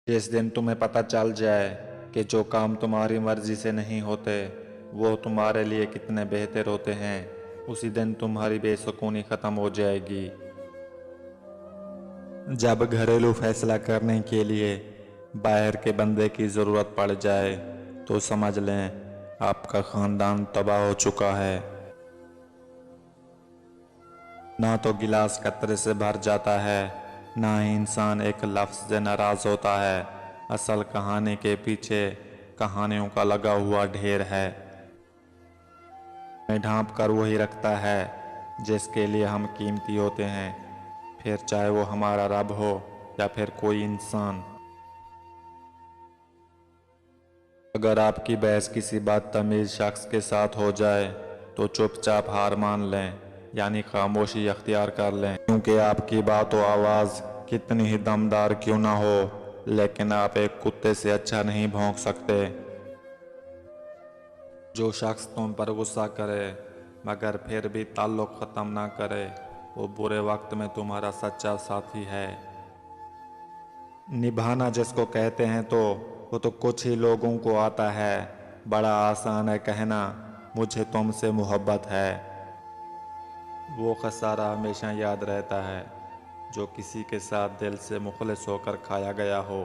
जिस दिन तुम्हें पता चल जाए कि जो काम तुम्हारी मर्जी से नहीं होते वो तुम्हारे लिए कितने बेहतर होते हैं, उसी दिन तुम्हारी बेसुकूनी खत्म हो जाएगी। जब घरेलू फैसला करने के लिए बाहर के बंदे की ज़रूरत पड़ जाए तो समझ लें आपका ख़ानदान तबाह हो चुका है। ना तो गिलास कतरे से भर जाता है, ना ही इंसान एक लफ्ज़ से नाराज़ होता है। असल कहानी के पीछे कहानियों का लगा हुआ ढेर है। में ढांप कर वही रखता है जिसके लिए हम कीमती होते हैं, फिर चाहे वो हमारा रब हो या फिर कोई इंसान। अगर आपकी बहस किसी बदतमीज शख्स के साथ हो जाए तो चुपचाप हार मान लें, यानी खामोशी अख्तियार कर लें, क्योंकि आपकी बात व आवाज़ कितनी ही दमदार क्यों ना हो, लेकिन आप एक कुत्ते से अच्छा नहीं भौंक सकते। जो शख्स तुम पर गुस्सा करे मगर फिर भी ताल्लुक़ ख़त्म ना करे, वो बुरे वक्त में तुम्हारा सच्चा साथी है। निभाना जिसको कहते हैं तो वो तो कुछ ही लोगों को आता है। बड़ा आसान है कहना मुझे तुमसे मोहब्बत है। वो खसारा हमेशा याद रहता है जो किसी के साथ दिल से मुखलिस होकर खाया गया हो।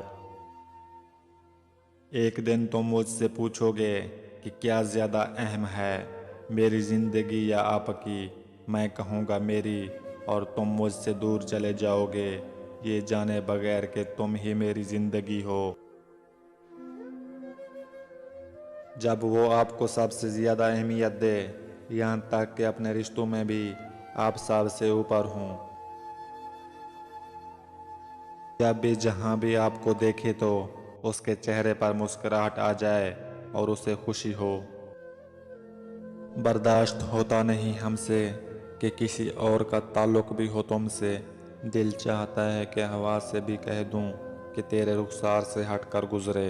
एक दिन तुम मुझसे पूछोगे कि क्या ज़्यादा अहम है, मेरी ज़िंदगी या आपकी। मैं कहूँगा मेरी, और तुम मुझसे दूर चले जाओगे ये जाने बगैर कि तुम ही मेरी ज़िंदगी हो। जब वो आपको सबसे ज़्यादा अहमियत दे, यहाँ तक कि अपने रिश्तों में भी आप सबसे ऊपर हों। जब भी जहाँ भी आपको देखे तो उसके चेहरे पर मुस्कुराहट आ जाए और उसे खुशी हो। बर्दाश्त होता नहीं हमसे कि किसी और का ताल्लुक भी हो तुमसे। दिल चाहता है कि हवा से भी कह दूं कि तेरे रुखसार से हट कर गुजरे।